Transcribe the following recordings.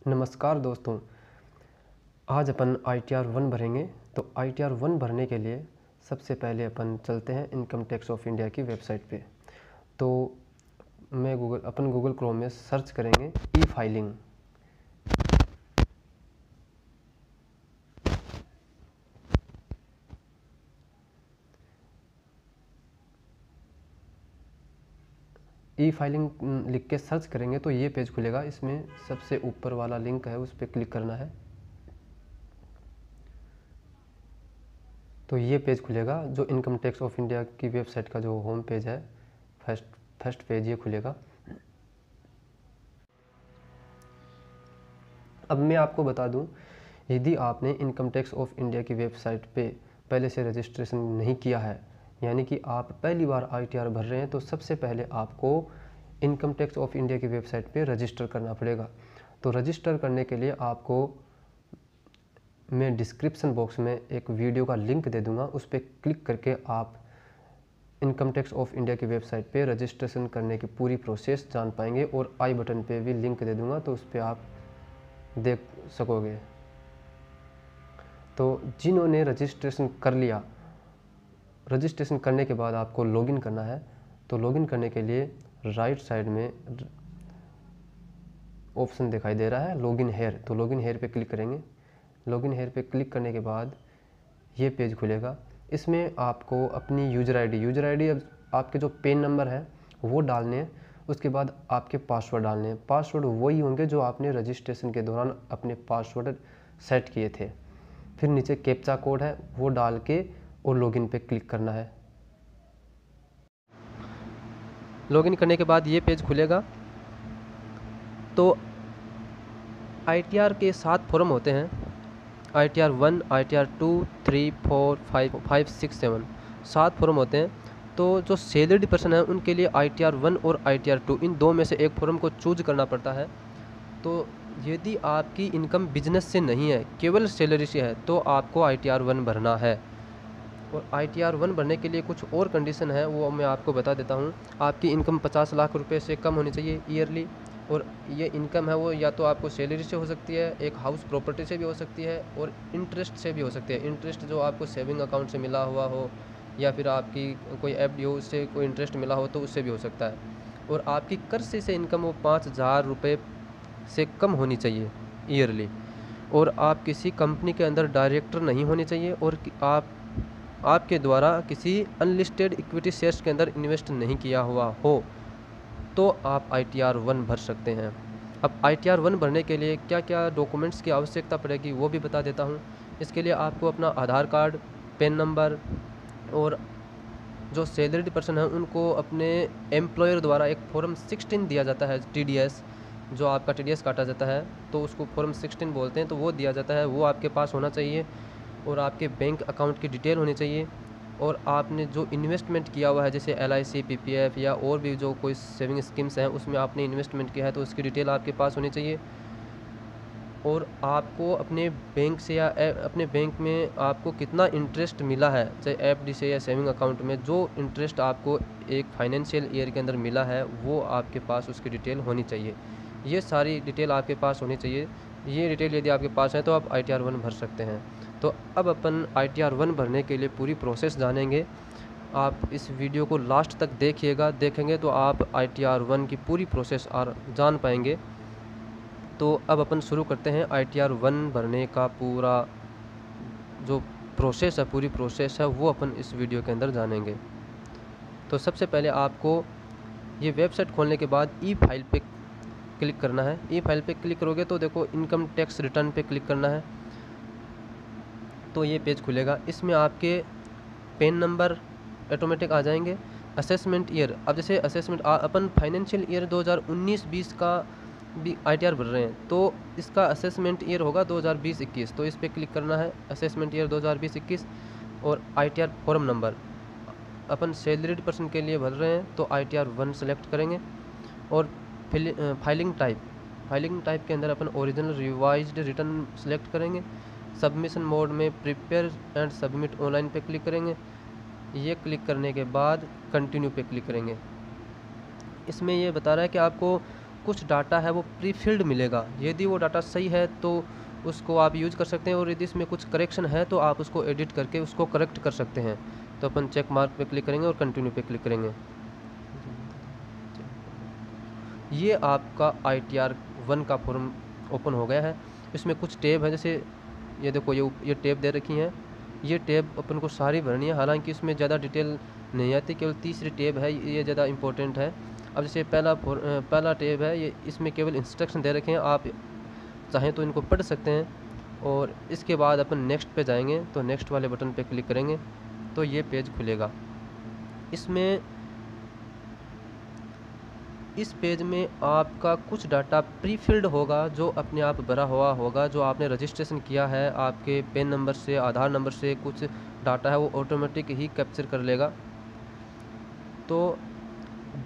नमस्कार दोस्तों, आज अपन ITR 1 भरेंगे। तो ITR 1 भरने के लिए सबसे पहले अपन चलते हैं इनकम टैक्स ऑफ इंडिया की वेबसाइट पे। तो अपन गूगल क्रोम में सर्च करेंगे ई फाइलिंग। ई फाइलिंग लिख के सर्च करेंगे तो ये पेज खुलेगा। इसमें सबसे ऊपर वाला लिंक है, उस पर क्लिक करना है तो ये पेज खुलेगा। जो इनकम टैक्स ऑफ इंडिया की वेबसाइट का जो होम पेज है, फर्स्ट पेज ये खुलेगा। अब मैं आपको बता दूं, यदि आपने इनकम टैक्स ऑफ इंडिया की वेबसाइट पे पहले से रजिस्ट्रेशन नहीं किया है, यानी कि आप पहली बार ITR भर रहे हैं, तो सबसे पहले आपको इनकम टैक्स ऑफ इंडिया की वेबसाइट पे रजिस्टर करना पड़ेगा। तो रजिस्टर करने के लिए आपको मैं डिस्क्रिप्शन बॉक्स में एक वीडियो का लिंक दे दूंगा, उस पर क्लिक करके आप इनकम टैक्स ऑफ इंडिया की वेबसाइट पे रजिस्ट्रेशन करने की पूरी प्रोसेस जान पाएंगे। और आई बटन पे भी लिंक दे दूंगा, तो उस पर आप देख सकोगे। तो जिन्होंने रजिस्ट्रेशन कर लिया, रजिस्ट्रेशन करने के बाद आपको लॉगिन करना है। तो लॉगिन करने के लिए राइट साइड में ऑप्शन दिखाई दे रहा है लॉगिन हेयर। तो लॉगिन हेयर पे क्लिक करेंगे। लॉगिन हेयर पे क्लिक करने के बाद ये पेज खुलेगा। इसमें आपको अपनी यूज़र आईडी अब आपके जो पेन नंबर है वो डालने हैं। उसके बाद आपके पासवर्ड डालने हैं। पासवर्ड वही होंगे जो आपने रजिस्ट्रेशन के दौरान अपने पासवर्ड सेट किए थे। फिर नीचे कैप्चा कोड है, वो डाल के और लॉगिन पे क्लिक करना है। लॉगिन करने के बाद ये पेज खुलेगा। तो ITR के 7 फॉर्म होते हैं, ITR 1, ITR 2, 3, 4, 5, 6, 7 7 फॉर्म होते हैं। तो जो सैलरीड पर्सन है उनके लिए ITR 1 और ITR 2 इन दो में से एक फॉर्म को चूज करना पड़ता है। तो यदि आपकी इनकम बिजनेस से नहीं है, केवल सैलरी से है, तो आपको ITR 1 भरना है। और ITR 1 भरने के लिए कुछ और कंडीशन है, वो मैं आपको बता देता हूँ। आपकी इनकम 50 लाख रुपए से कम होनी चाहिए ईयरली। और ये इनकम है वो या तो आपको सैलरी से हो सकती है, एक हाउस प्रॉपर्टी से भी हो सकती है, और इंटरेस्ट से भी हो सकती है। इंटरेस्ट जो आपको सेविंग अकाउंट से मिला हुआ हो, या फिर आपकी कोई FD हो, उससे कोई इंटरेस्ट मिला हो, तो उससे भी हो सकता है। और आपकी कर्ज से इनकम वो 5,000 रुपये से कम होनी चाहिए ईयरली। और आप किसी कंपनी के अंदर डायरेक्टर नहीं होने चाहिए, और आपके द्वारा किसी अनलिस्टेड इक्विटी शेयर्स के अंदर इन्वेस्ट नहीं किया हुआ हो, तो आप ITR 1 भर सकते हैं। अब ITR 1 भरने के लिए क्या क्या डॉक्यूमेंट्स की आवश्यकता पड़ेगी वो भी बता देता हूँ। इसके लिए आपको अपना आधार कार्ड, पैन नंबर, और जो सैलरीड पर्सन है उनको अपने एम्प्लॉयर द्वारा एक फॉर्म 16 दिया जाता है, TDS, जो आपका TDS काटा जाता है, तो उसको फॉर्म 16 बोलते हैं। तो वो दिया जाता है, वो आपके पास होना चाहिए। और आपके बैंक अकाउंट की डिटेल होनी चाहिए। और आपने जो इन्वेस्टमेंट किया हुआ है, जैसे LIC, PPF या और भी जो कोई सेविंग स्कीम्स हैं, उसमें आपने इन्वेस्टमेंट किया है, तो उसकी डिटेल आपके पास होनी चाहिए। और आपको अपने बैंक से या अपने बैंक में आपको कितना इंटरेस्ट मिला है, चाहे FD से या सेविंग अकाउंट में, जो इंटरेस्ट आपको एक फाइनेंशियल ईयर के अंदर मिला है, वो आपके पास उसकी डिटेल होनी चाहिए। ये सारी डिटेल आपके पास होनी चाहिए। ये डिटेल यदि आपके पास है तो आप ITR 1 भर सकते हैं। तो अब अपन ITR 1 भरने के लिए पूरी प्रोसेस जानेंगे। आप इस वीडियो को लास्ट तक देखेंगे तो आप ITR 1 की पूरी प्रोसेस जान पाएंगे। तो अब अपन शुरू करते हैं ITR 1 भरने का पूरा जो प्रोसेस है, पूरी प्रोसेस है, वो अपन इस वीडियो के अंदर जानेंगे। तो सबसे पहले आपको ये वेबसाइट खोलने के बाद ई फाइल पे क्लिक करना है। ई फाइल पे क्लिक करोगे तो देखो इनकम टैक्स रिटर्न पे क्लिक करना है, तो ये पेज खुलेगा। इसमें आपके पेन नंबर ऑटोमेटिक आ जाएंगे। असेसमेंट ईयर, अब जैसे असेसमेंट अपन फाइनेंशियल ईयर 2019-20 का भी ITR भर रहे हैं, तो इसका असेसमेंट ईयर होगा 2020-21। तो इस पर क्लिक करना है, असेसमेंट ईयर 2020-21। और ITR फॉर्म नंबर, अपन सैलरीड पर्सन के लिए भर रहे हैं तो ITR 1 सेलेक्ट करेंगे। और फाइलिंग टाइप के अंदर अपन ओरिजिनल रिवाइज्ड रिटर्न सेलेक्ट करेंगे। सबमिशन मोड में प्रिपेयर एंड सबमिट ऑनलाइन पे क्लिक करेंगे। ये क्लिक करने के बाद कंटिन्यू पे क्लिक करेंगे। इसमें ये बता रहा है कि आपको कुछ डाटा है वो प्री फिल्ड मिलेगा। यदि वो डाटा सही है तो उसको आप यूज कर सकते हैं, और यदि इसमें कुछ करेक्शन है तो आप उसको एडिट करके उसको करेक्ट कर सकते हैं। तो अपन चेक मार्क पे क्लिक करेंगे और कंटिन्यू पे क्लिक करेंगे। ये आपका ITR 1 का फॉर्म ओपन हो गया है। इसमें कुछ टैब है, जैसे ये देखो ये टैब दे रखी हैं। ये टैब अपन को सारी भरनी है, हालांकि इसमें ज़्यादा डिटेल नहीं आती, केवल तीसरी टैब है ये ज़्यादा इंपॉर्टेंट है। अब जैसे पहला टैब है, ये इसमें केवल इंस्ट्रक्शन दे रखे हैं, आप चाहें तो इनको पढ़ सकते हैं। और इसके बाद अपन नेक्स्ट पे जाएंगे, तो नेक्स्ट वाले बटन पे क्लिक करेंगे तो ये पेज खुलेगा। इस पेज में आपका कुछ डाटा प्री फिल्ड होगा, जो अपने आप भरा हुआ होगा, जो आपने रजिस्ट्रेशन किया है। आपके पेन नंबर से, आधार नंबर से कुछ डाटा है वो ऑटोमेटिक ही कैप्चर कर लेगा। तो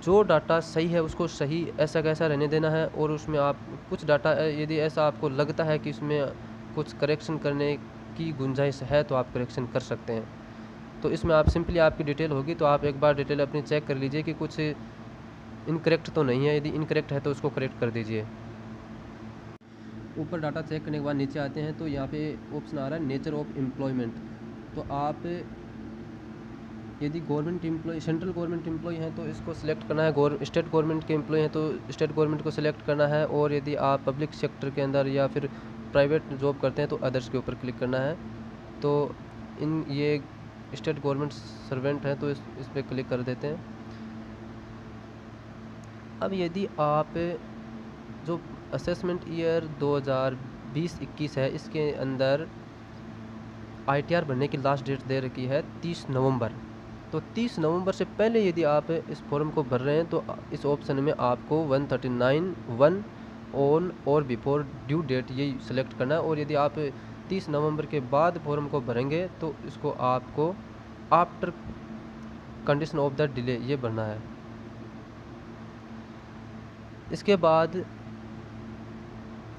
जो डाटा सही है उसको सही ऐसा कैसा रहने देना है, और उसमें आप कुछ डाटा यदि ऐसा आपको लगता है कि इसमें कुछ करेक्शन करने की गुंजाइश है तो आप करेक्शन कर सकते हैं। तो इसमें आप सिंपली आपकी डिटेल होगी, तो आप एक बार डिटेल अपनी चेक कर लीजिए कि कुछ इनकरेक्ट तो नहीं है। यदि इनकरेक्ट है तो उसको करेक्ट कर दीजिए। ऊपर डाटा चेक करने के बाद नीचे आते हैं तो यहाँ पे ऑप्शन आ रहा है नेचर ऑफ एम्प्लॉयमेंट। तो आप यदि government employ, central government employ हैं तो इसको सिलेक्ट करना है, स्टेट गवर्नमेंट के एम्प्लॉय हैं तो स्टेट गवर्नमेंट को सिलेक्ट करना है, और यदि आप पब्लिक सेक्टर के अंदर या फिर प्राइवेट जॉब करते हैं तो अदर्स के ऊपर क्लिक करना है। तो ये स्टेट गवर्नमेंट सर्वेंट हैं तो इस पर क्लिक कर देते हैं। अब यदि आप जो असेसमेंट ईयर 2020-21 है, इसके अंदर ITR भरने की लास्ट डेट दे रखी है 30 नवंबर। तो 30 नवंबर से पहले यदि आप इस फॉर्म को भर रहे हैं तो इस ऑप्शन में आपको 139(1) ऑन और बिफोर ड्यू डेट ये सिलेक्ट करना है। और यदि आप 30 नवंबर के बाद फॉर्म को भरेंगे तो इसको आपको after condition of the delay ये भरना है। इसके बाद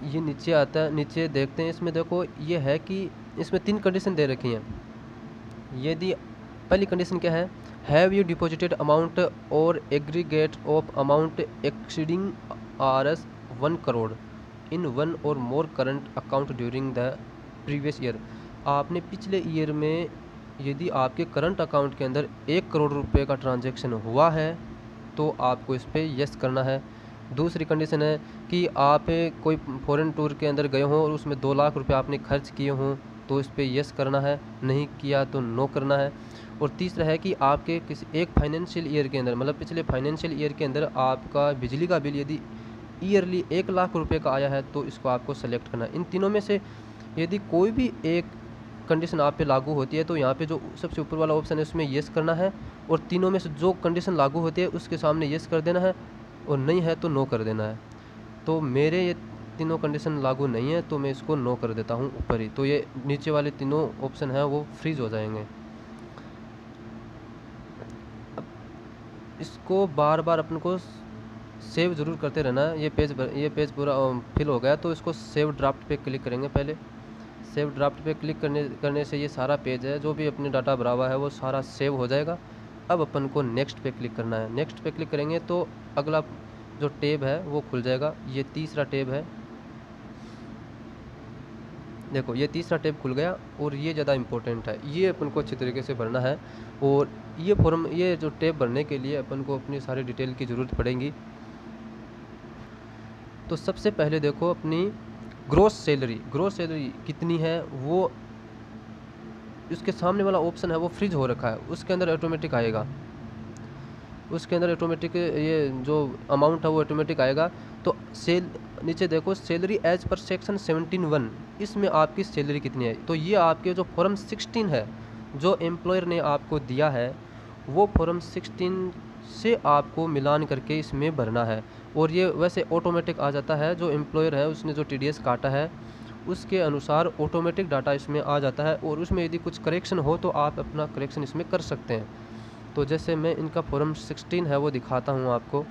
ये नीचे आता है, नीचे देखते हैं। इसमें देखो ये है कि इसमें 3 कंडीशन दे रखी हैं। यदि पहली कंडीशन क्या है, हैव यू डिपॉजिटेड अमाउंट और aggregate of amount exceeding Rs 1 crore in 1 और more current account during the previous year. आपने पिछले ईयर में यदि आपके करंट अकाउंट के अंदर 1 करोड़ रुपए का ट्रांजैक्शन हुआ है तो आपको इस पर यस करना है। दूसरी कंडीशन है कि आप कोई फॉरेन टूर के अंदर गए हों और उसमें 2 लाख रुपए आपने खर्च किए हों तो इस पर यस करना है, नहीं किया तो नो करना है। और तीसरा है कि आपके किसी एक फाइनेंशियल ईयर के अंदर, मतलब पिछले फाइनेंशियल ईयर के अंदर आपका बिजली का बिल यदि ईयरली 1 लाख रुपए का आया है तो इसको आपको सेलेक्ट करना है। इन तीनों में से यदि कोई भी एक कंडीशन आप पे लागू होती है तो यहाँ पे जो सबसे ऊपर वाला ऑप्शन है उसमें येस करना है, और तीनों में से जो कंडीशन लागू होती है उसके सामने येस कर देना है, और नहीं है तो नो कर देना है। तो मेरे ये तीनों कंडीशन लागू नहीं है तो मैं इसको नो कर देता हूँ ऊपर ही, तो ये नीचे वाले तीनों ऑप्शन हैं वो फ्रीज हो जाएंगे। अब इसको बार बार अपन को सेव ज़रूर करते रहना है। ये पेज पूरा फिल हो गया तो इसको सेव ड्राफ्ट पे क्लिक करेंगे। पहले सेव ड्राफ्ट पे क्लिक करने से ये सारा पेज है जो भी अपने डाटा भरा हुआ है वो सारा सेव हो जाएगा। अब अपन को नेक्स्ट पे क्लिक करना है। नेक्स्ट पे क्लिक करेंगे तो अगला जो टैब है वो खुल जाएगा। ये तीसरा टैब है, देखो ये तीसरा टैब खुल गया, और ये ज़्यादा इम्पोर्टेंट है, ये अपन को अच्छी तरीके से भरना है। और ये फॉर्म, ये जो टैब भरने के लिए अपन को अपनी सारी डिटेल की ज़रूरत पड़ेगी। तो सबसे पहले देखो अपनी ग्रॉस सैलरी कितनी है, वो उसके सामने वाला ऑप्शन है वो फ्रीज हो रखा है, उसके अंदर ऑटोमेटिक आएगा। उसके अंदर ऑटोमेटिक ये जो अमाउंट है वो ऑटोमेटिक आएगा। तो नीचे देखो सैलरी एज पर सेक्शन 17(1), इसमें आपकी सैलरी कितनी है। तो ये आपके जो फॉर्म 16 है जो एम्प्लॉयर ने आपको दिया है वो फॉर्म 16 से आपको मिलान करके इसमें भरना है। और ये वैसे ऑटोमेटिक आ जाता है, जो एम्प्लॉयर है उसने जो TDS काटा है उसके अनुसार ऑटोमेटिक डाटा इसमें आ जाता है। और उसमें यदि कुछ करेक्शन हो तो आप अपना करेक्शन इसमें कर सकते हैं। तो जैसे मैं इनका फॉर्म 16 है वो दिखाता हूँ आपको,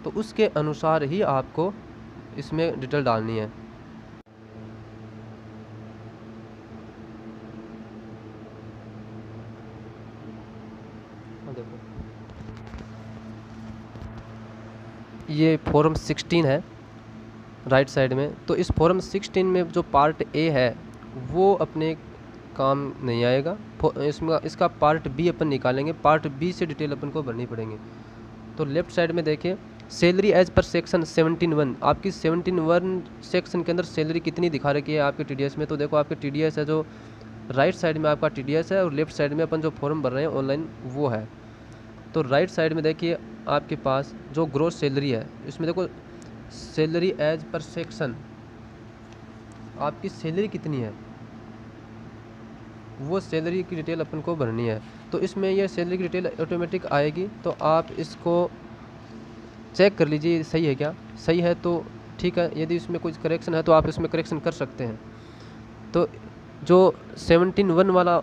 तो उसके अनुसार ही आपको इसमें डिटेल डालनी है। देखो ये फॉर्म 16 है राइट साइड में। तो इस फॉर्म 16 में जो पार्ट ए है वो अपने काम नहीं आएगा, इसमें इसका पार्ट बी अपन निकालेंगे। पार्ट बी से डिटेल अपन को भरनी पड़ेंगे। तो लेफ्ट साइड में देखिए सैलरी एज पर सेक्शन 17(1), आपकी 17(1) सेक्शन के अंदर सैलरी कितनी दिखा रखी है आपके टीडीएस में। तो देखो आपके टीडीएस है जो राइट साइड में आपका टीडीएस है और लेफ्ट साइड में अपन जो फॉर्म भर रहे हैं ऑनलाइन वो है। तो राइट साइड में देखिए आपके पास जो ग्रोस सैलरी है, इसमें देखो सैलरी एज पर सेक्शन आपकी सैलरी कितनी है वो सैलरी की डिटेल अपन को भरनी है। तो इसमें यह सैलरी की डिटेल ऑटोमेटिक आएगी। तो आप इसको चेक कर लीजिए सही है क्या। सही है तो ठीक है, यदि इसमें कुछ करेक्शन है तो आप इसमें करेक्शन कर सकते हैं। तो जो 17(1) वाला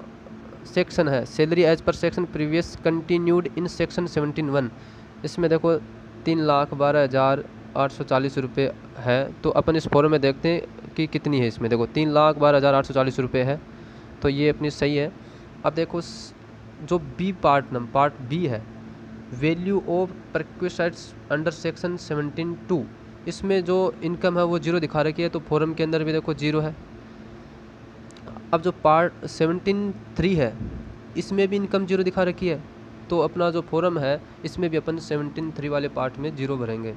सेक्शन है, salary as per section previous continued in section 17(1), इसमें देखो 3,12,840 रुपये है। तो अपन इस फॉर्म में देखते हैं कि कितनी है। इसमें देखो 3,12,840 रुपये है, तो ये अपनी सही है। अब देखो जो बी पार्ट बी है, वैल्यू ऑफ परक्विसाइट्स अंडर सेक्शन 17(2), इसमें जो इनकम है वो 0 दिखा रखी है। तो फॉर्म के अंदर भी देखो 0 है। अब जो पार्ट 17(3) है, इसमें भी इनकम 0 दिखा रखी है। तो अपना जो फॉर्म है इसमें भी अपन 17(3) वाले पार्ट में 0 भरेंगे।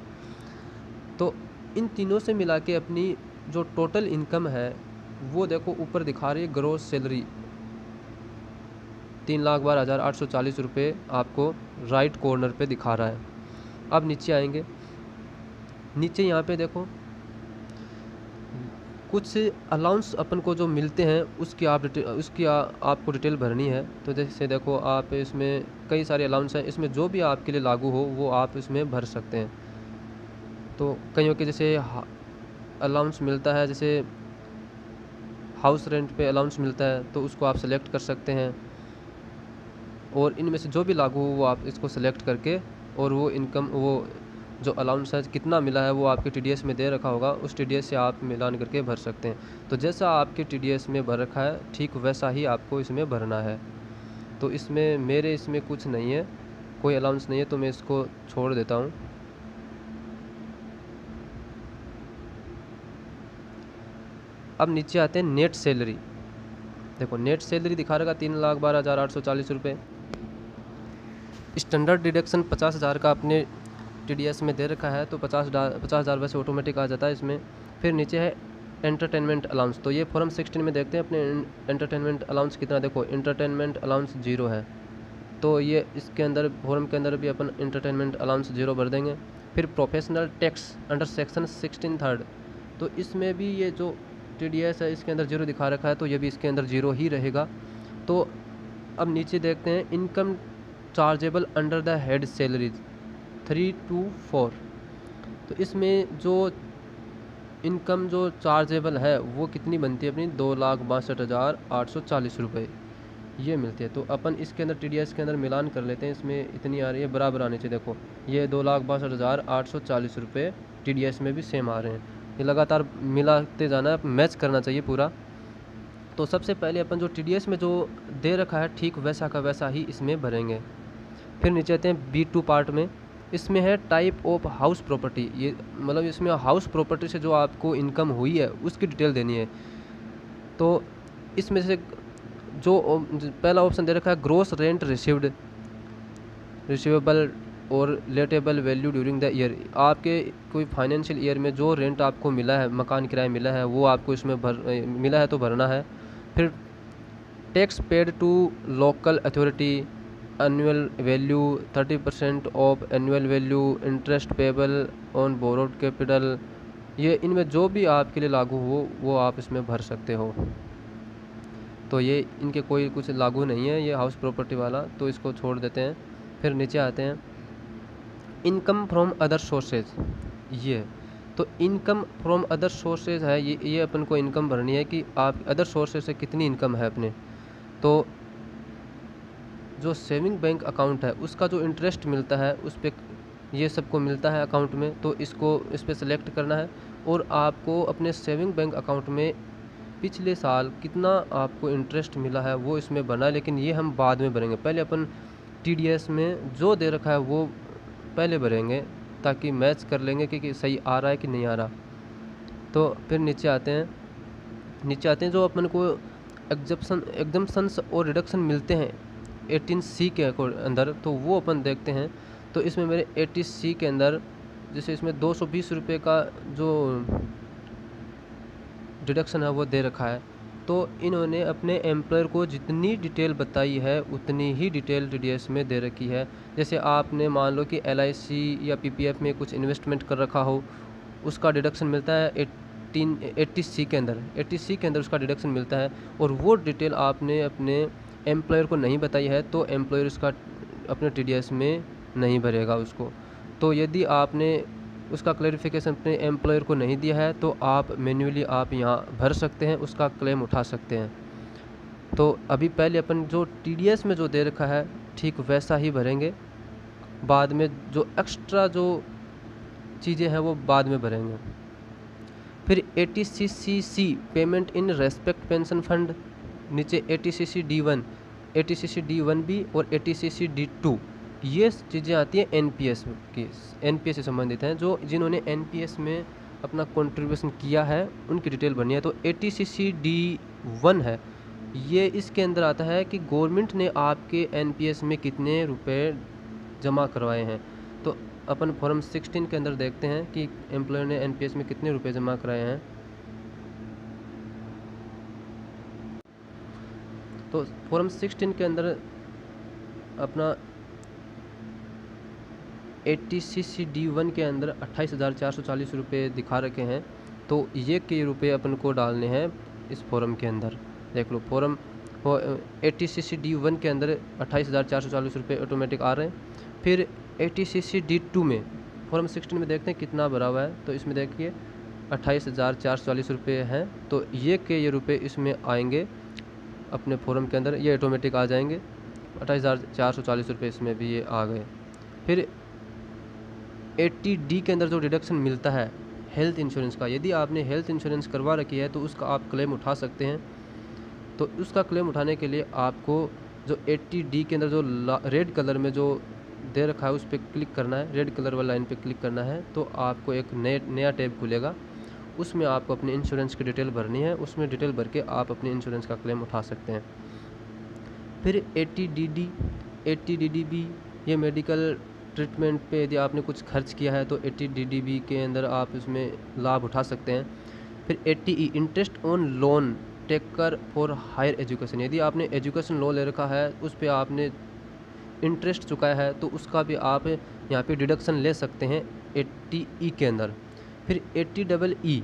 तो इन तीनों से मिला के अपनी जो टोटल इनकम है वो देखो ऊपर दिखा रही है ग्रोस सैलरी 3,12,840 रुपये आपको राइट कॉर्नर पे दिखा रहा है। अब नीचे आएंगे, नीचे यहाँ पे देखो कुछ अलाउंस अपन को जो मिलते हैं उसकी आपको डिटेल भरनी है। तो जैसे देखो आप इसमें कई सारे अलाउंस हैं, इसमें जो भी आपके लिए लागू हो वो आप इसमें भर सकते हैं। तो कईयों के जैसे अलाउंस मिलता है, जैसे हाउस रेंट पे अलाउंस मिलता है तो उसको आप सेलेक्ट कर सकते हैं। और इनमें से जो भी लागू हो वो आप इसको सेलेक्ट करके और वो इनकम वो जो अलाउंस है कितना मिला है वो आपके टीडीएस में दे रखा होगा, उस टीडीएस से आप मिलान करके भर सकते हैं। तो जैसा आपके टीडीएस में भर रखा है ठीक वैसा ही आपको इसमें भरना है। तो इसमें कुछ नहीं है, कोई अलाउंस नहीं है, तो मैं इसको छोड़ देता हूँ। अब नीचे आते हैं नेट सैलरी। देखो नेट सैलरी दिखा रखा 3,12,840 रुपये। स्टैंडर्ड डिडक्शन 50,000 का अपने टीडीएस में दे रखा है, तो 50,000 वैसे ऑटोमेटिक आ जाता है इसमें। फिर नीचे है एंटरटेनमेंट अलाउंस। तो ये फॉर्म 16 में देखते हैं अपने एंटरटेनमेंट अलाउंस कितना। देखो एंटरटेनमेंट अलाउंस 0 है, तो ये इसके अंदर फॉर्म के अंदर भी अपन एंटरटेनमेंट अलाउंस 0 भर देंगे। फिर प्रोफेशनल टैक्स अंडर सेक्शन 16(3), तो इसमें भी ये जो टीडीएस है इसके अंदर 0 दिखा रखा है, तो ये भी इसके अंदर 0 ही रहेगा। तो अब नीचे देखते हैं income chargeable under the head salaries 3 to 4। तो इसमें जो इनकम जो चार्जेबल है वो कितनी बनती है अपनी 2,62,840 रुपये ये मिलती है। तो अपन इसके अंदर टीडीएस के अंदर मिलान कर लेते हैं, इसमें इतनी आ रही है बराबर आनी चाहिए। देखो ये 2,62,840 रुपये टीडीएस में भी सेम आ रहे हैं। ये लगातार मिलाते जाना है, मैच करना चाहिए पूरा। तो सबसे पहले अपन जो टीडीएस में जो दे रखा है ठीक वैसा का वैसा ही इसमें भरेंगे। फिर नीचे आते हैं B2 पार्ट में। इसमें है टाइप ऑफ हाउस प्रॉपर्टी। ये मतलब इसमें हाउस प्रॉपर्टी से जो आपको इनकम हुई है उसकी डिटेल देनी है। तो इसमें से जो पहला ऑप्शन दे रखा है ग्रोस रेंट रिसीवेबल और लेटेबल वैल्यू ड्यूरिंग द ईयर। आपके कोई फाइनेंशियल ईयर में जो रेंट आपको मिला है, मकान किराया मिला है, वो आपको इसमें मिला है तो भरना है। फिर tax paid to local authority annual value 30% of annual value interest payable on borrowed capital. ये इनमें जो भी आपके लिए लागू हो वो आप इसमें भर सकते हो। तो ये इनके कोई कुछ लागू नहीं है ये हाउस प्रॉपर्टी वाला, तो इसको छोड़ देते हैं। फिर नीचे आते हैं इनकम फ्रॉम अदर सोर्सेज। ये तो इनकम फ्रॉम अदर सोर्सेज है, ये अपन को इनकम भरनी है कि आप अदर सोर्सेज से कितनी इनकम है अपने। तो जो सेविंग बैंक अकाउंट है उसका जो इंटरेस्ट मिलता है उस पर ये सबको मिलता है अकाउंट में, तो इस पर सेलेक्ट करना है। और आपको अपने सेविंग बैंक अकाउंट में पिछले साल कितना आपको इंटरेस्ट मिला है वो इसमें भरना है, लेकिन ये हम बाद में भरेंगे। पहले अपन टीडीएस में जो दे रखा है वो पहले भरेंगे, ताकि मैच कर लेंगे कि सही आ रहा है कि नहीं आ रहा। तो फिर नीचे आते हैं जो अपन को एग्जम्पशंस और रिडक्शन मिलते हैं 18C के अंदर, तो वो अपन देखते हैं। तो इसमें मेरे 80C के अंदर जैसे इसमें 220 रुपये का जो डिडक्शन है वो दे रखा है। तो इन्होंने अपने एम्प्लॉयर को जितनी डिटेल बताई है उतनी ही डिटेल TDS में दे रखी है। जैसे आपने मान लो कि LIC या PPF में कुछ इन्वेस्टमेंट कर रखा हो, उसका डिडक्शन मिलता है 80C के अंदर, 80C के अंदर उसका डिडक्शन मिलता है। और वो डिटेल आपने अपने एम्प्लॉयर को नहीं बताई है तो एम्प्लॉयर उसका अपने TDS में नहीं भरेगा उसको। तो यदि आपने उसका क्लैरिफिकेशन अपने एम्प्लॉयर को नहीं दिया है तो आप मैन्युअली आप यहाँ भर सकते हैं, उसका क्लेम उठा सकते हैं। तो अभी पहले अपन जो TDS में जो दे रखा है ठीक वैसा ही भरेंगे, बाद में जो एक्स्ट्रा जो चीज़ें हैं वो बाद में भरेंगे। फिर 80CC payment in respect pension fund, नीचे 80CC D1B और 80CC D2, ये चीज़ें आती हैं NPS की, NPS से संबंधित हैं। जो जिन्होंने NPS में अपना कंट्रीब्यूशन किया है उनकी डिटेल भरनी है। तो 80CC D1 है, ये इसके अंदर आता है कि गवर्नमेंट ने आपके NPS में कितने रुपए जमा करवाए हैं। तो अपन फॉर्म 16 के अंदर देखते हैं कि एम्प्लॉयर ने NPS में कितने रुपए जमा कराए हैं। तो फॉर्म 16 के अंदर अपना 80CC D1 के अंदर 28,440 रुपये दिखा रखे हैं। तो ये के रुपये अपन को डालने हैं इस फॉर्म के अंदर। देख लो फॉर्म 80CC D1 के अंदर 28,440 रुपये ऑटोमेटिक आ रहे हैं। फिर 80CC D2 में फॉर्म 16 में देखते हैं कितना भरा हुआ है। तो इसमें देखिए 28,440 रुपये हैं। तो ये रुपये इसमें आएंगे अपने फॉर्म के अंदर, ये ऑटोमेटिक आ जाएंगे। 28,440 रुपये इसमें भी ये आ गए। फिर 80D के अंदर जो डिडक्शन मिलता है हेल्थ इंश्योरेंस का, यदि आपने हेल्थ इंश्योरेंस करवा रखी है तो उसका आप क्लेम उठा सकते हैं। तो उसका क्लेम उठाने के लिए आपको जो 80D के अंदर जो रेड कलर में जो दे रखा है उस पर क्लिक करना है, रेड कलर वाला लाइन पे क्लिक करना है। तो आपको एक नया टैब खुलेगा, उसमें आपको अपने इंश्योरेंस की डिटेल भरनी है, उसमें डिटेल भर के आप अपने इंश्योरेंस का क्लेम उठा सकते हैं। फिर 80DD भी, ये मेडिकल ट्रीटमेंट पे यदि आपने कुछ खर्च किया है तो 80DDB के अंदर आप इसमें लाभ उठा सकते हैं। फिर 80E interest on loan taker for higher education, यदि आपने एजुकेशन लोन ले रखा है उस पर आपने इंटरेस्ट चुकाया है तो उसका भी आप यहाँ पे डिडक्शन ले सकते हैं 80E के अंदर। फिर 80EE,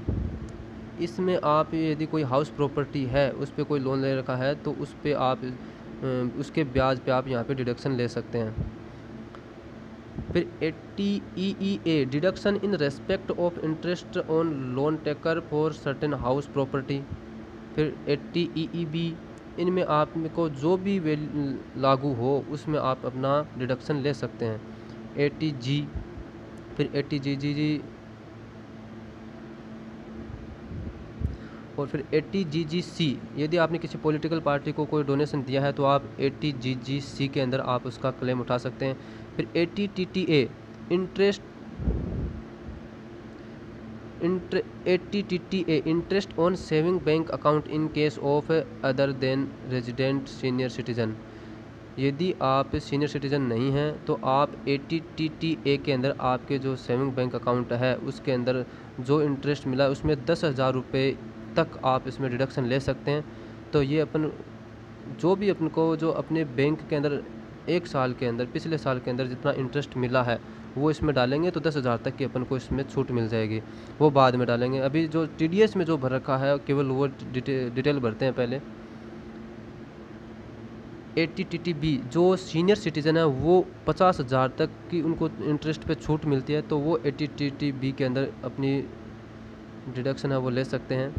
इसमें आप यदि कोई हाउस प्रॉपर्टी है उस पर कोई लोन ले रखा है तो उस पर आप उसके ब्याज पे आप यहाँ पे डिडक्शन ले सकते हैं। फिर 80EEA deduction in respect of interest on loan taker for certain house property. फिर 80EEB, इनमें आपको जो भी लागू हो उसमें आप अपना डिडक्शन ले सकते हैं। 80G, फिर 80GG और फिर 80GGC, यदि आपने किसी पॉलिटिकल पार्टी को कोई डोनेशन दिया है तो आप 80GGC के अंदर आप उसका क्लेम उठा सकते हैं। फिर 80TTA interest on saving bank account in case of other than resident senior citizen, यदि आप सीनियर सिटीजन नहीं हैं तो आप 80TTA के अंदर आपके जो सेविंग बैंक अकाउंट है उसके अंदर जो इंटरेस्ट मिला उसमें 10,000 रुपये तक आप इसमें डिडक्शन ले सकते हैं। तो ये अपन जो भी अपन को जो अपने बैंक के अंदर एक साल के अंदर पिछले साल के अंदर जितना इंटरेस्ट मिला है वो इसमें डालेंगे तो 10,000 तक की अपन को इसमें छूट मिल जाएगी, वो बाद में डालेंगे। अभी जो TDS में जो भर रखा है केवल वो डिटेल भरते हैं पहले। 80TTB, जो सीनियर सिटीज़न है वो 50,000 तक की उनको इंटरेस्ट पे छूट मिलती है तो वो 80TTB के अंदर अपनी डिडक्शन है वो ले सकते हैं।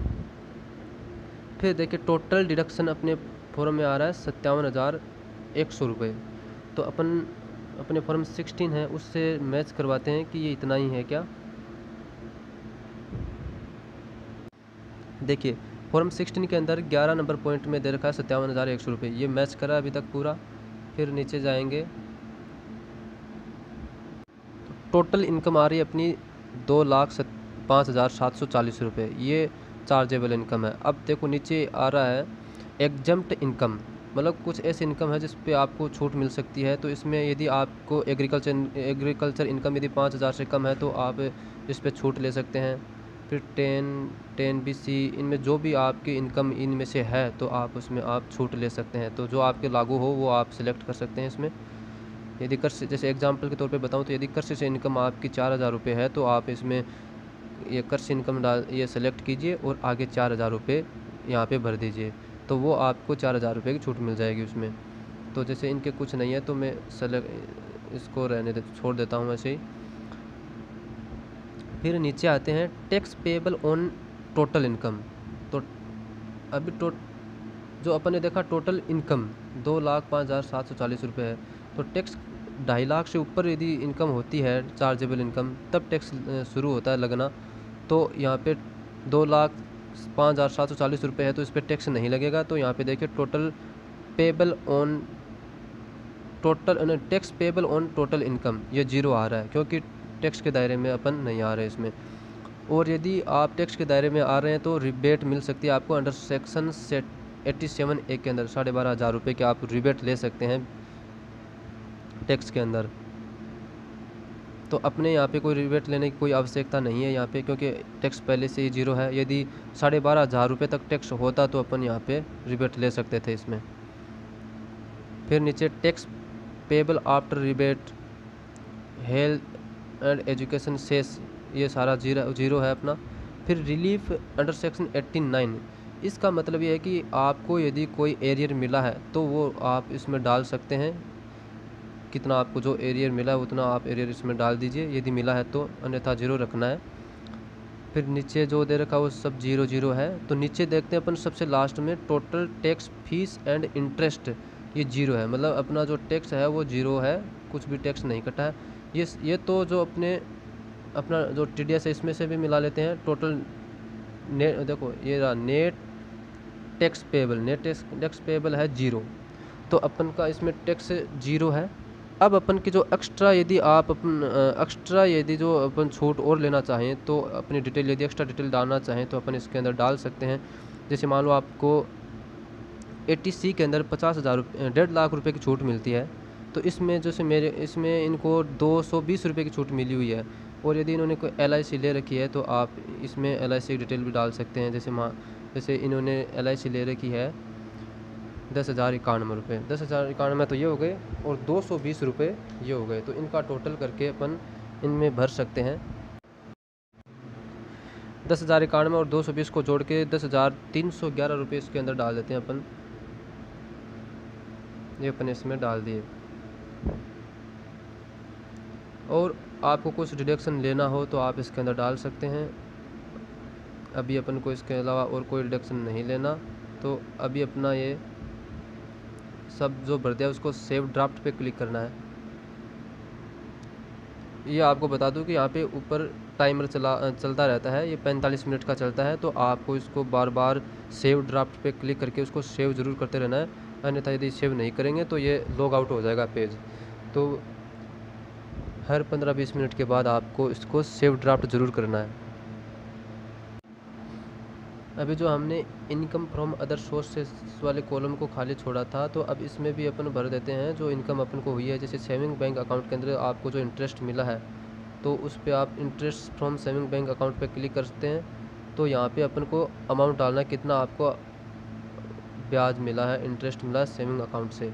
फिर देखिए टोटल डिडक्शन अपने फॉर्म में आ रहा है 57,100 रुपये। तो अपन अपने फॉर्म 16 है उससे मैच करवाते हैं कि ये इतना ही है क्या। देखिए फॉर्म 16 के अंदर 11 नंबर पॉइंट में दे रखा है 57,100 रुपये, ये मैच करा अभी तक पूरा। फिर नीचे जाएंगे टोटल इनकम आ रही है अपनी 2,05,740 रुपये, ये चार्जेबल इनकम है। अब देखो नीचे आ रहा है एग्जम्प्ट इनकम, मतलब कुछ ऐसी इनकम है जिस पे आपको छूट मिल सकती है। तो इसमें यदि आपको एग्रीकल्चर इनकम यदि 5,000 से कम है तो आप इस पे छूट ले सकते हैं। फिर 10BC, इनमें जो भी आपकी इनकम इनमें से है तो आप उसमें आप छूट ले सकते हैं। तो जो आपके लागू हो वो आप सिलेक्ट कर सकते हैं इसमें। यदि कृषि, जैसे एग्जांपल के तौर पे बताऊं तो यदि कृषि से इनकम आपकी 4,000 रुपये है तो आप इसमें ये कृषि इनकम ये सेलेक्ट कीजिए और आगे 4,000 रुपये यहाँ पे भर दीजिए, तो वो आपको 4,000 रुपये की छूट मिल जाएगी उसमें। तो जैसे इनके कुछ नहीं है तो मैं इसको छोड़ देता हूँ ऐसे ही। फिर नीचे आते हैं tax payable on total income. तो अभी जो अपन ने देखा टोटल इनकम 2,05,740 रुपये है, तो टैक्स 2.5 लाख से ऊपर यदि इनकम होती है चार्जेबल इनकम तब टैक्स शुरू होता है लगना। तो यहाँ पे 2,05,740 रुपये है तो इस पर टैक्स नहीं लगेगा। तो यहाँ पे देखिए total payable on tax payable on total income ये 0 आ रहा है क्योंकि टैक्स के दायरे में अपन नहीं आ रहे इसमें। और यदि आप टैक्स के दायरे में आ रहे हैं तो रिबेट मिल सकती है आपको अंडर सेक्शन 87A के अंदर 12,500 रुपये के आप रिबेट ले सकते हैं टैक्स के अंदर। तो अपने यहाँ पे कोई रिबेट लेने की कोई आवश्यकता नहीं है यहाँ पे, क्योंकि टैक्स पहले से ही 0 है। यदि 12,500 रुपये तक टैक्स होता तो अपन यहाँ पे रिबेट ले सकते थे इसमें। फिर नीचे tax payable after rebate health and education cess, ये सारा 0 है अपना। फिर रिलीफ अंडर सेक्शन 89, इसका मतलब ये है कि आपको यदि कोई एरियर मिला है तो वो आप इसमें डाल सकते हैं। कितना आपको जो एरियर मिला है उतना आप एरियर इसमें डाल दीजिए यदि मिला है तो, अन्यथा 0 रखना है। फिर नीचे जो दे रखा है वो सब 0 है। तो नीचे देखते हैं अपन सबसे लास्ट में total tax fees and interest, ये 0 है, मतलब अपना जो टैक्स है वो 0 है, कुछ भी टैक्स नहीं कटा है। ये तो जो अपना जो TDS है इसमें से भी मिला लेते हैं। टोटल नेट देखो ये रहा नेट टैक्स पेएबल है 0, तो अपन का इसमें टैक्स 0 है। अब अपन की जो एक्स्ट्रा यदि जो अपन छूट और लेना चाहें तो अपनी डिटेल यदि एक्स्ट्रा डिटेल डालना चाहें तो अपन इसके अंदर डाल सकते हैं। जैसे मान लो आपको 80C के अंदर 50,000 1.5 लाख रुपए की छूट मिलती है, तो इसमें जैसे इसमें इनको 220 रुपये की छूट मिली हुई है। और यदि इन्होंने कोई LIC ले रखी है तो आप इसमें LIC की डिटेल भी डाल सकते हैं। जैसे इन्होंने LIC ले रखी है 10,091 रुपये, 10,091 तो ये हो गए और 220 रुपये ये हो गए, तो इनका टोटल करके अपन इनमें भर सकते हैं। 10,091 और 220 को जोड़ के 10,311 रुपये इसके अंदर डाल देते हैं अपन, ये अपन इसमें डाल दिए। और आपको कुछ डिडक्शन लेना हो तो आप इसके अंदर डाल सकते हैं। अभी अपन को इसके अलावा और कोई डिडक्शन नहीं लेना, तो अभी अपना ये सब जो भर दिया उसको सेव ड्राफ्ट पे क्लिक करना है। ये आपको बता दूं कि यहाँ पे ऊपर टाइमर चलता रहता है, ये 45 मिनट का चलता है, तो आपको इसको बार बार सेव ड्राफ्ट पे क्लिक करके उसको सेव ज़रूर करते रहना है, अन्यथा यदि सेव नहीं करेंगे तो ये लॉग आउट हो जाएगा पेज। तो हर 15-20 मिनट के बाद आपको इसको सेव ड्राफ्ट ज़रूर करना है। अभी जो हमने इनकम फ्रॉम अदर सोर्सेस वाले कॉलम को खाली छोड़ा था, तो अब इसमें भी अपन भर देते हैं जो इनकम अपन को हुई है। जैसे सेविंग बैंक अकाउंट के अंदर आपको जो इंटरेस्ट मिला है तो उस पर आप interest from saving bank account पे क्लिक करते हैं, तो यहाँ पे अपन को अमाउंट डालना है कितना आपको ब्याज मिला है, इंटरेस्ट मिला है सेविंग अकाउंट से,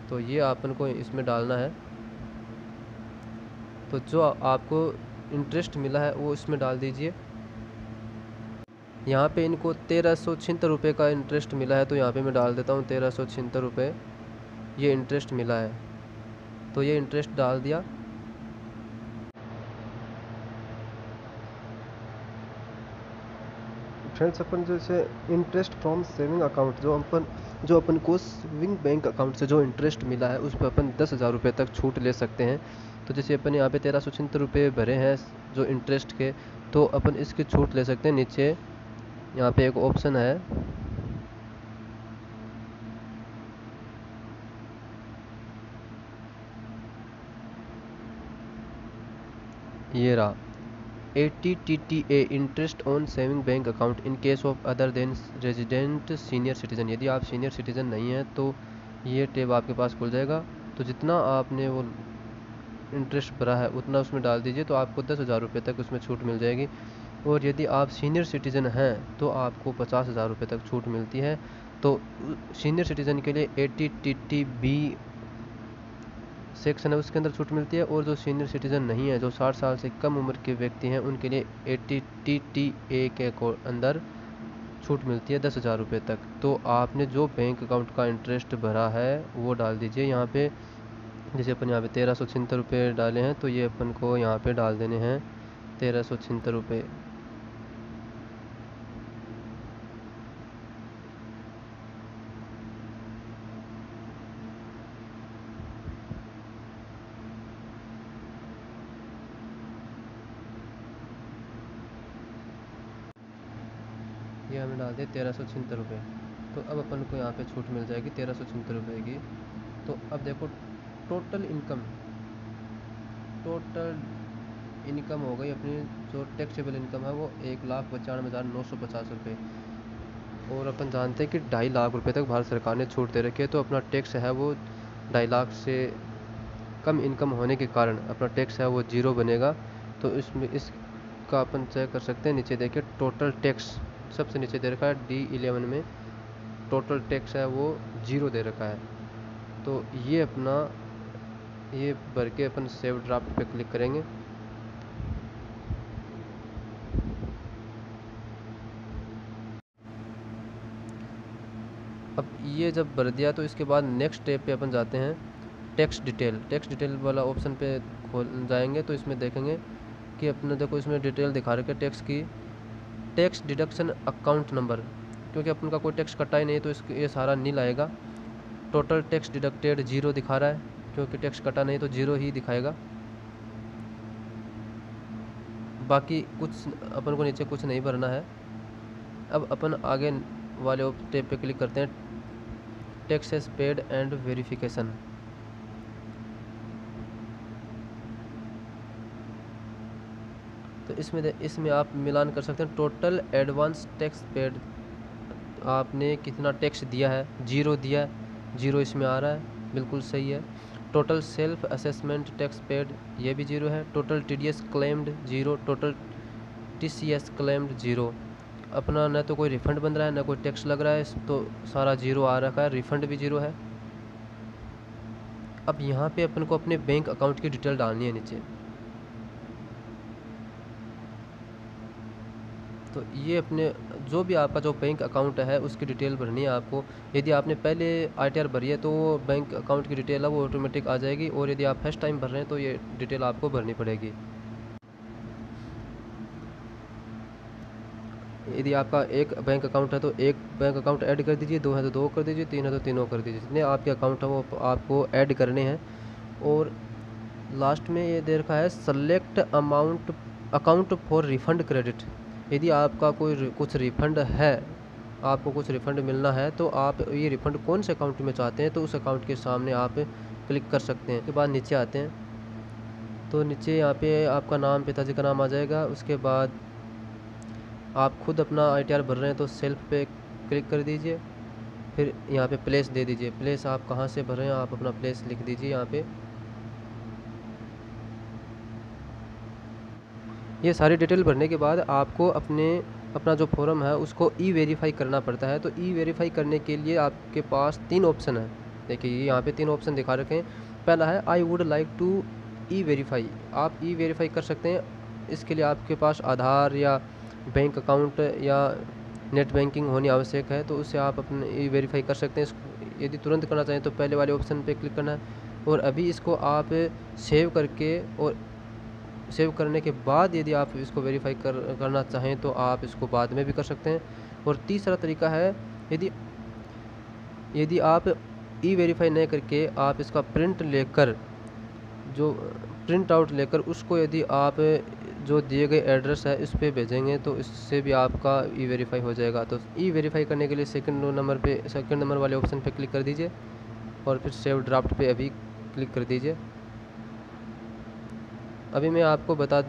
तो ये अपन को इसमें डालना है। तो जो आपको इंटरेस्ट मिला है वो इसमें डाल दीजिए। यहाँ पे इनको 1,376 रुपये का इंटरेस्ट मिला है, तो यहाँ पे मैं डाल देता हूँ 1,376 रुपये ये इंटरेस्ट मिला है, तो ये इंटरेस्ट डाल दिया। फ्रेंड्स अपन जैसे इंटरेस्ट फ्रॉम सेविंग अकाउंट जो अपन को सेविंग बैंक अकाउंट से जो इंटरेस्ट मिला है उस पर अपन 10,000 रुपये तक छूट ले सकते हैं। तो जैसे अपन यहाँ पे 1,376 रुपये भरे हैं जो इंटरेस्ट के, तो अपन इसकी छूट ले सकते हैं। नीचे यहाँ पे एक ऑप्शन है ये रहा 80 TTA interest on saving bank account in case of other than resident senior citizen. यदि आप सीनियर सिटीज़न नहीं हैं तो ये टैब आपके पास खुल जाएगा। तो जितना आपने वो इंटरेस्ट भरा है उतना उसमें डाल दीजिए, तो आपको 10,000 रुपये तक उसमें छूट मिल जाएगी। और यदि आप सीनियर सिटीज़न हैं तो आपको 50,000 रुपये तक छूट मिलती है। तो सीनियर सिटीज़न के लिए 80 TTB सेक्शन है उसके अंदर छूट मिलती है, और जो सीनियर सिटीज़न नहीं है, जो 60 साल से कम उम्र के व्यक्ति हैं, उनके लिए 80 TTA के अंदर छूट मिलती है 10,000 रुपये तक। तो आपने जो बैंक अकाउंट का इंटरेस्ट भरा है वो डाल दीजिए यहाँ पे। जैसे अपन यहाँ पे 1376 रुपये डाले हैं, तो ये अपन को यहाँ पे डाल देने हैं 1376 रुपये। ये हमें डाल दिए 1376 रुपये। तो अब अपन को यहाँ पे छूट मिल जाएगी 1376 रुपये की। तो अब देखो टोटल इनकम हो गई अपनी, जो टैक्सेबल इनकम है वो 1,95,950 रुपये। और अपन जानते हैं कि 2.5 लाख रुपए तक भारत सरकार ने छूट दे रखी है। तो अपना टैक्स है वो 2.5 लाख से कम इनकम होने के कारण अपना टैक्स है वो जीरो बनेगा। तो इसमें इसका अपन चेक कर सकते हैं। नीचे देखिए टोटल टैक्स सबसे नीचे दे रखा है D11 में टोटल टैक्स है वो जीरो दे रखा है। तो ये अपना ये भर के अपन सेव ड्राफ्ट पे क्लिक करेंगे। अब ये जब भर दिया तो इसके बाद नेक्स्ट स्टेप पे अपन जाते हैं टैक्स डिटेल वाला ऑप्शन पे खोल जाएंगे। तो इसमें देखेंगे कि अपने देखो इसमें डिटेल दिखा रखे टैक्स की, टैक्स डिडक्शन अकाउंट नंबर, क्योंकि अपन का कोई टैक्स कटा ही नहीं तो इसके ये सारा नील आएगा। टोटल टैक्स डिडक्टेड जीरो दिखा रहा है, क्योंकि टैक्स कटा नहीं तो जीरो ही दिखाएगा। बाकी कुछ अपन को नीचे कुछ नहीं भरना है। अब अपन आगे वाले टैब पे क्लिक करते हैं टैक्सेस पेड एंड वेरिफिकेशन। तो इसमें आप मिलान कर सकते हैं टोटल एडवांस टैक्स पेड, आपने कितना टैक्स दिया है, जीरो दिया है, जीरो इसमें आ रहा है, बिल्कुल सही है। Total self assessment tax paid ये भी जीरो है। Total TDS claimed zero, total TCS claimed zero. अपना न तो कोई रिफ़ंड बन रहा है न कोई टैक्स लग रहा है, तो सारा जीरो आ रखा है, रिफ़ंड भी जीरो है। अब यहाँ पे अपन को अपने बैंक अकाउंट की डिटेल डालनी है नीचे। तो ये अपने जो भी आपका जो बैंक अकाउंट है उसकी डिटेल भरनी है आपको। यदि आपने पहले ITR भरी है तो बैंक अकाउंट की डिटेल है वो ऑटोमेटिक आ जाएगी, और यदि आप फर्स्ट टाइम भर रहे हैं तो ये डिटेल आपको भरनी पड़ेगी। यदि आपका एक बैंक अकाउंट है तो एक बैंक अकाउंट ऐड कर दीजिए, 2 है तो 2 कर दीजिए, 3 है तो तीनों कर दीजिए, जितने आपके अकाउंट है वो आपको ऐड करने हैं। और लास्ट में ये दे रखा है select account for refund credit. यदि आपका कोई कुछ रिफ़ंड है, आपको कुछ रिफ़ंड मिलना है, तो आप ये रिफ़ंड कौन से अकाउंट में चाहते हैं तो उस अकाउंट के सामने आप क्लिक कर सकते हैं। उसके बाद नीचे आते हैं तो नीचे यहाँ पे आपका नाम, पिताजी का नाम आ जाएगा। उसके बाद आप खुद अपना ITR भर रहे हैं तो सेल्फ पे क्लिक कर दीजिए, फिर यहाँ पे प्लेस दे दीजिए। प्लेस आप कहाँ से भर रहे हैं आप अपना प्लेस लिख दीजिए यहाँ पे। ये सारी डिटेल भरने के बाद आपको अपना जो फॉर्म है उसको E-वेरीफाई करना पड़ता है। तो E-वेरीफाई करने के लिए आपके पास 3 ऑप्शन है। देखिए यहाँ पे 3 ऑप्शन दिखा रखे हैं। पहला है आई वुड लाइक टू E-वेरीफाई, आप E-वेरीफाई कर सकते हैं। इसके लिए आपके पास आधार या बैंक अकाउंट या नेट बैंकिंग होनी आवश्यक है, तो उससे आप अपने E-वेरीफाई कर सकते हैं। यदि तुरंत करना चाहें तो पहले वाले ऑप्शन पे क्लिक करना है, और अभी इसको आप सेव करके और सेव करने के बाद यदि आप इसको वेरीफाई करना चाहें तो आप इसको बाद में भी कर सकते हैं। और तीसरा तरीका है, यदि आप E-वेरीफाई नहीं करके आप इसका प्रिंट आउट लेकर उसको यदि आप जो दिए गए एड्रेस है इस पर भेजेंगे तो इससे भी आपका E-वेरीफाई हो जाएगा। तो E-वेरीफाई करने के लिए सेकंड नंबर वाले ऑप्शन पे क्लिक कर दीजिए, और फिर सेव ड्राफ्ट पे अभी क्लिक कर दीजिए। अभी मैं आपको बता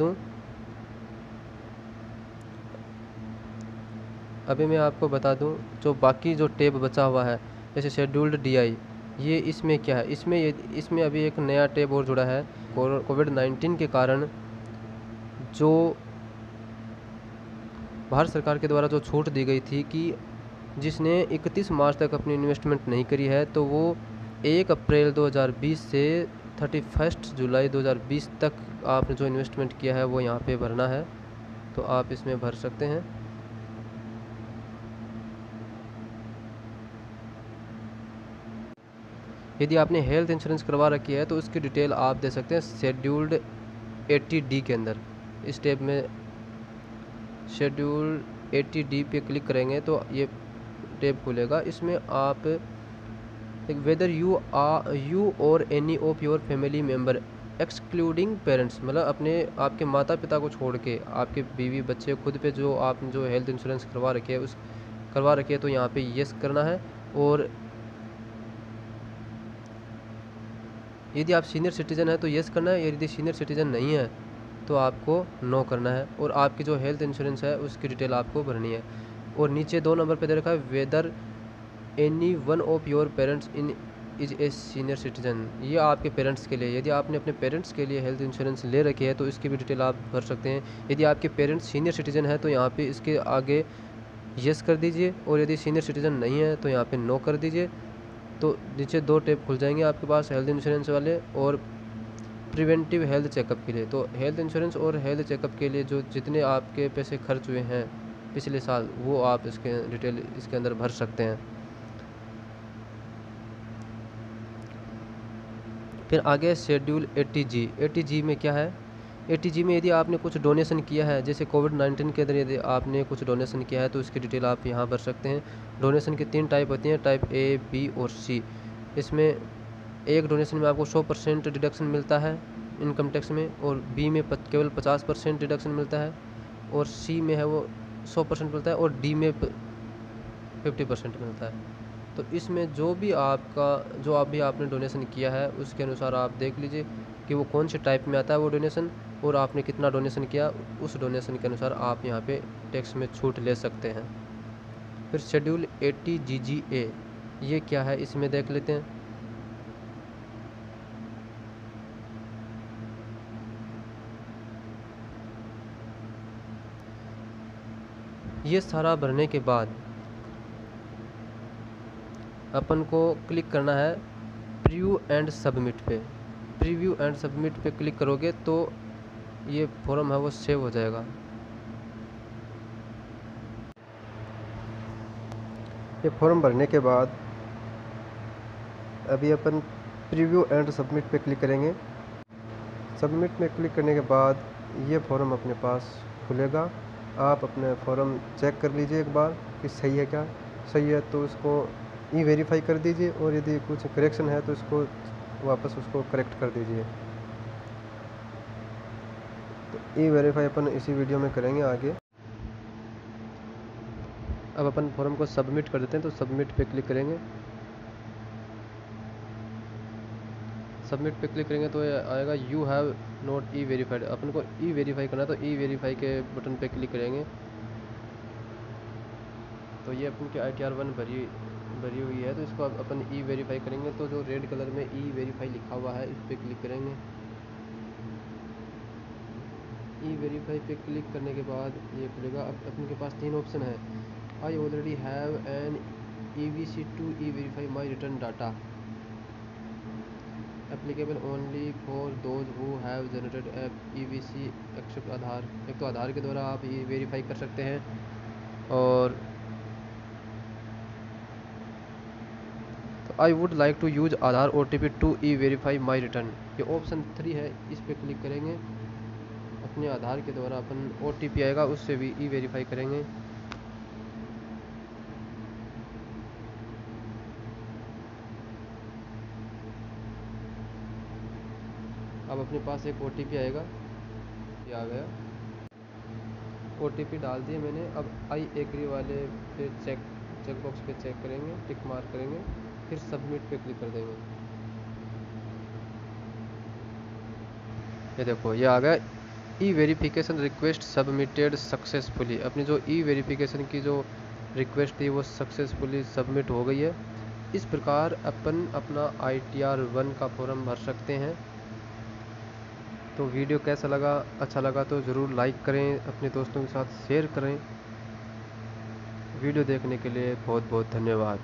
दूं, जो बाकी जो टैब बचा हुआ है जैसे शेड्यूल्ड डीआई, ये इसमें क्या है, इसमें अभी एक नया टैब और जुड़ा है। कोविड-19 के कारण जो भारत सरकार के द्वारा जो छूट दी गई थी कि जिसने 31 मार्च तक अपनी इन्वेस्टमेंट नहीं करी है तो वो 1 अप्रैल 2020 से 31 जुलाई 2020 तक आपने जो इन्वेस्टमेंट किया है वो यहाँ पे भरना है। तो आप इसमें भर सकते हैं। यदि आपने हेल्थ इंश्योरेंस करवा रखी है तो उसकी डिटेल आप दे सकते हैं शेड्यूल्ड 80D के अंदर। इस टैब में शेड्यूल्ड 80D पे क्लिक करेंगे तो ये टैब खुलेगा। इसमें आप वेदर यू और any of your family member excluding parents, मतलब अपने आपके माता पिता को छोड़ के आपके बीवी बच्चे खुद पे जो आपने जो हेल्थ इंश्योरेंस करवा रखी है तो यहाँ पे यस करना है। और यदि आप सीनियर सिटीज़न है तो यस करना है, यदि सीनियर सिटीज़न नहीं है तो आपको नो करना है। और आपकी जो हेल्थ इंश्योरेंस है उसकी डिटेल आपको भरनी है। और नीचे 2 नंबर पे दे रखा है whether any one of your parents in is a senior citizen, ये आपके पेरेंट्स के लिए। यदि आपने अपने पेरेंट्स के लिए हेल्थ इंश्योरेंस ले रखी है तो इसकी भी डिटेल आप भर सकते हैं। यदि आपके पेरेंट्स सीनियर सिटीज़न है तो यहाँ पे इसके आगे यस कर दीजिए, और यदि सीनियर सिटीज़न नहीं है तो यहाँ पे नो कर दीजिए। तो नीचे 2 टैब खुल जाएंगे आपके पास हेल्थ इंश्योरेंस वाले और प्रिवेंटिव हेल्थ चेकअप के लिए। तो हेल्थ इंश्योरेंस और हेल्थ चेकअप के लिए जो जितने आपके पैसे खर्च हुए हैं पिछले साल वो आप इसके डिटेल इसके अंदर भर सकते हैं। फिर आगे शेड्यूल 80G में क्या है, 80G में यदि आपने कुछ डोनेशन किया है जैसे कोविड-19 के अंदर यदि आपने कुछ डोनेशन किया है तो इसकी डिटेल आप यहाँ भर सकते हैं। डोनेशन की 3 टाइप होती हैं, टाइप ए, बी और सी। इसमें एक डोनेशन में आपको 100% डिडक्शन मिलता है इनकम टैक्स में, और बी में केवल 50% डिडक्शन मिलता है, और सी में है वो 100% मिलता है, और डी में 50% मिलता है। तो इसमें जो भी आपने डोनेशन किया है उसके अनुसार आप देख लीजिए कि वो कौन से टाइप में आता है वो डोनेशन, और आपने कितना डोनेशन किया उस डोनेशन के अनुसार आप यहाँ पे टैक्स में छूट ले सकते हैं। फिर शेड्यूल 80GGA ये क्या है इसमें देख लेते हैं। ये सारा भरने के बाद अपन को क्लिक करना है प्रीव्यू एंड सबमिट पे। प्रीव्यू एंड सबमिट पे क्लिक करोगे तो ये फॉर्म है वो सेव हो जाएगा। ये फॉर्म भरने के बाद अभी अपन प्रीव्यू एंड सबमिट पे क्लिक करेंगे। सबमिट में क्लिक करने के बाद ये फॉर्म अपने पास खुलेगा। आप अपने फॉर्म चेक कर लीजिए एक बार कि सही है क्या। सही है तो उसको ई वेरीफाई कर दीजिए, और यदि कुछ करेक्शन है तो इसको वापस उसको करेक्ट कर दीजिए। तो ई वेरीफाई अपन इसी वीडियो में करेंगे आगे। अब अपन फॉर्म को सबमिट कर देते हैं, तो सबमिट पे क्लिक करेंगे। सबमिट पे क्लिक करेंगे तो आएगा you have not e verified. अपन को ई वेरीफाई करना है तो ई वेरीफाई के बटन पे क्लिक करेंगे। तो ये अपन की ITR 1 भरी हुई है, तो इसको अपन ई वेरीफाई करेंगे। तो जो रेड कलर में ई वेरीफाई लिखा हुआ है इस पर क्लिक करेंगे। ई वेरीफाई पे क्लिक करने के बाद ये खुलेगा। अब अपने के पास 3 ऑप्शन है। I already have an EVC to e verify my return data, applicable only for those who have generated EVC except Aadhaar. एक तो आधार के द्वारा आप ई वेरीफाई कर सकते हैं, और I would like to use Aadhaar OTP to e verify my return. ये ऑप्शन 3 है, इस पर क्लिक करेंगे। अपने आधार के द्वारा अपन OTP आएगा उससे भी ई वेरीफाई करेंगे। अब अपने पास एक OTP आएगा, ये आ गया। OTP डाल दिए मैंने। अब आई एग्री वाले पे चेक बॉक्स पे चेक करेंगे, टिक मार्क करेंगे, फिर सबमिट पे क्लिक कर देंगे। ये देखो ये आ गया ई वेरिफिकेशन रिक्वेस्ट सबमिटेड सक्सेसफुली। अपनी जो ई वेरिफिकेशन की जो रिक्वेस्ट थी वो सक्सेसफुली सबमिट हो गई है। इस प्रकार अपन अपना ITR 1 का फॉर्म भर सकते हैं। तो वीडियो कैसा लगा, अच्छा लगा तो ज़रूर लाइक करें, अपने दोस्तों के साथ शेयर करें। वीडियो देखने के लिए बहुत बहुत धन्यवाद।